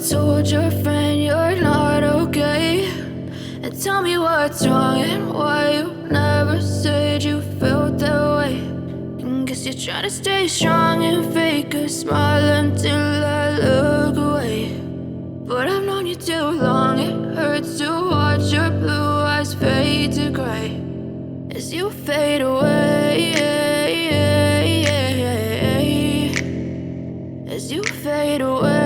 told your friend you're not okay, and tell me what's wrong and why you never said you felt that way. And guess you're trying to stay strong and fake a smile until I look away. But I've known you too long, it hurts to watch your blue eyes fade to gray as you fade away, as you fade away.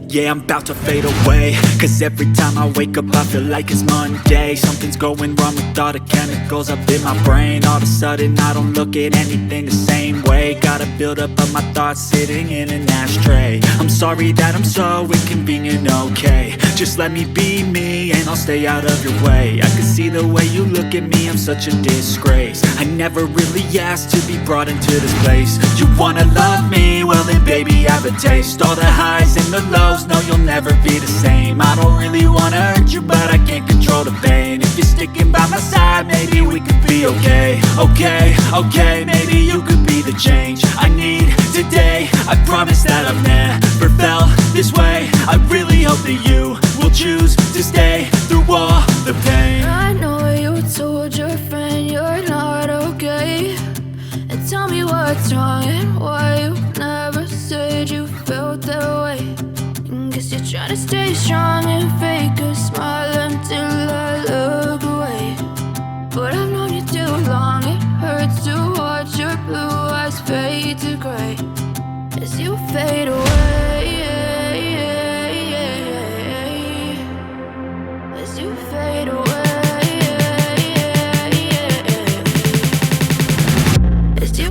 Yeah, I'm about to fade away, cause every time I wake up I feel like it's Monday. Something's going wrong with all the chemicals up in my brain. All of a sudden I don't look at anything the same way. Gotta build up of my thoughts sitting in an ashtray. I'm sorry that I'm so inconvenient, okay. Just let me be me and I'll stay out of your way. I can see the way you look at me, I'm such a disgrace. I never really asked to be brought into this place. You wanna love me? Well then baby I have a taste. All the highs and the lows, no you'll never be the same. I don't really wanna hurt you but I can't control the pain. If you're sticking by my side maybe we could be okay. Okay, maybe you could be the change I need today. I promise that I've never felt this way. I really hope that you will choose to stay through all the pain. I know you told your friend you're not okay, and tell me what's wrong and why you never said you felt that way. And guess you're trying to stay strong and fake a smile until I look away. But I've known you too long, it hurts to watch your blue eyes fade to gray as you fade away, as you fade away, as you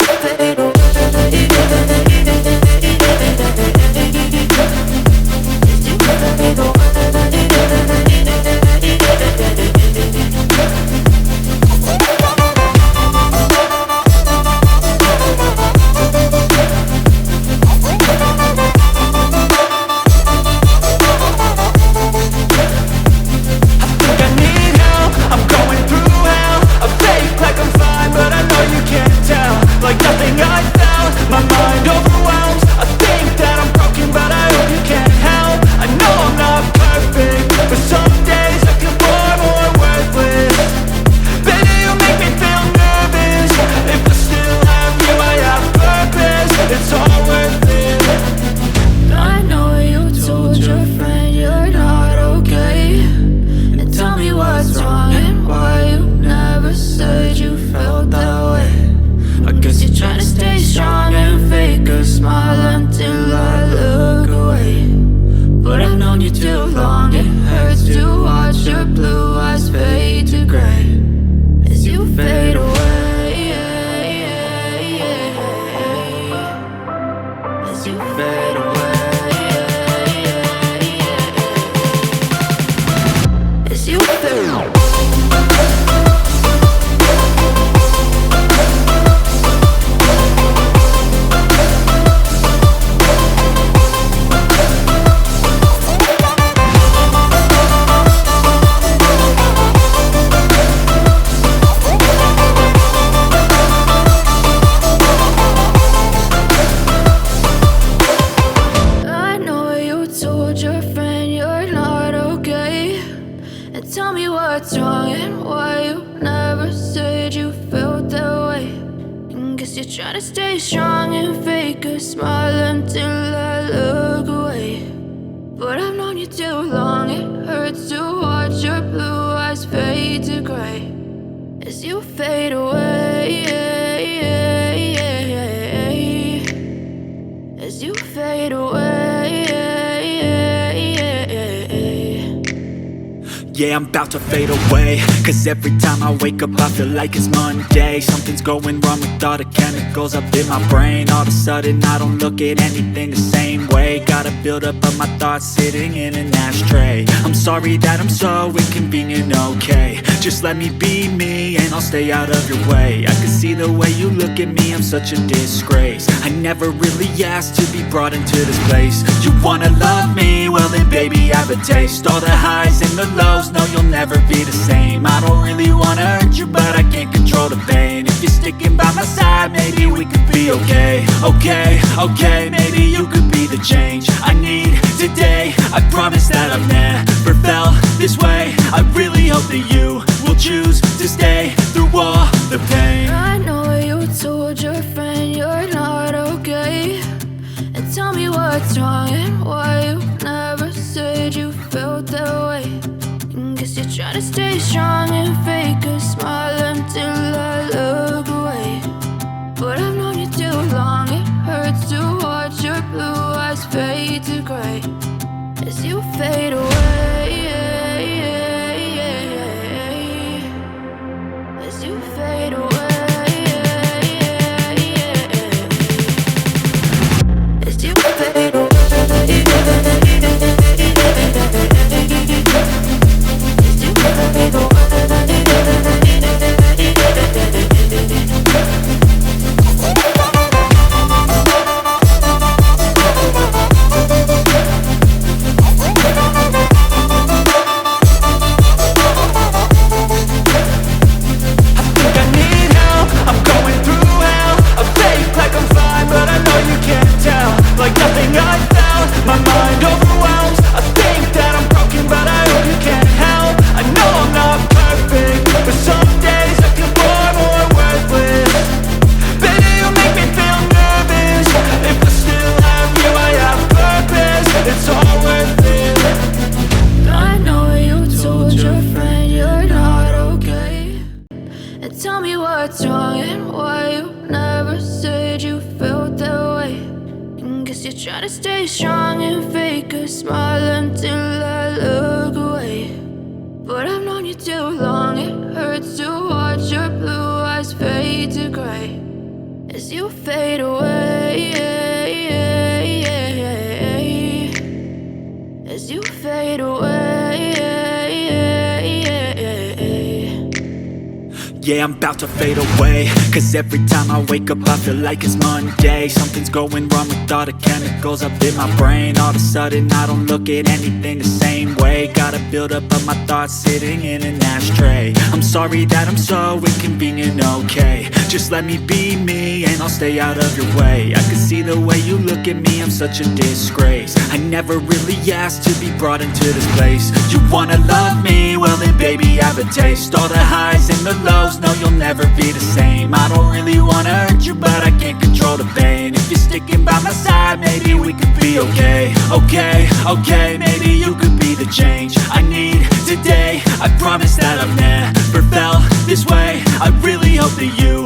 fade away. Yeah, I'm about to fade away, cause every time I wake up I feel like it's Monday. Something's going wrong with all the chemicals up in my brain. All of a sudden I don't look at anything the same way. Gotta build up of my thoughts sitting in an ashtray. I'm sorry that I'm so inconvenient, okay. Just let me be me and I'll stay out of your way. I can see the way you look at me, I'm such a disgrace. I never really asked to be brought into this place. You wanna love me? Well then baby I have a taste. All the highs and the lows, no you'll never be the same. I don't really wanna hurt you but I can't control the pain. If you're sticking by my side maybe we could be okay. okay, okay, maybe you could be the change I need today. I promise that I've never felt this way. I really hope that you will choose to stay through all the pain. I know you told your friend you're not okay, and tell me what's wrong and why you never said you felt that way. And guess you're trying to stay strong and fake a smile until I look away. But I've known you too long, it hurts to watch your blue eyes fade to gray as you fade away, as you fade away, as you fade away, as you fade away. Like nothing I felt, my mind overwhelms. I think that I'm broken, but I hope you can't help. I know I'm not perfect, but some days I feel far more worthless. Baby, you make me feel nervous. If I still have you, I have purpose. It's all worth it. I know you told your friend you're not okay, and tell me what's wrong and why you never said you felt that way. Guess you're trying to stay strong and fake a smile until I look away. But I've known you too long, it hurts to watch your blue eyes fade to gray as you fade away, as you fade away. Yeah, I'm about to fade away, cause every time I wake up I feel like it's Monday. Something's going wrong with all the chemicals up in my brain. All of a sudden I don't look at anything the same way. Got a buildup of my thoughts sitting in an ashtray. I'm sorry that I'm so inconvenient, okay. Just let me be me and I'll stay out of your way. I can see the way you look at me, I'm such a disgrace. I never really asked to be brought into this place. You wanna love me? Well then baby, have a taste. All the highs and the lows, no, you'll never be the same. I don't really wanna hurt you, but I can't control the pain. If you're sticking by my side, maybe we could be okay. Okay, okay, maybe you could be the change I need today. I promise that I've never felt this way. I really hope that you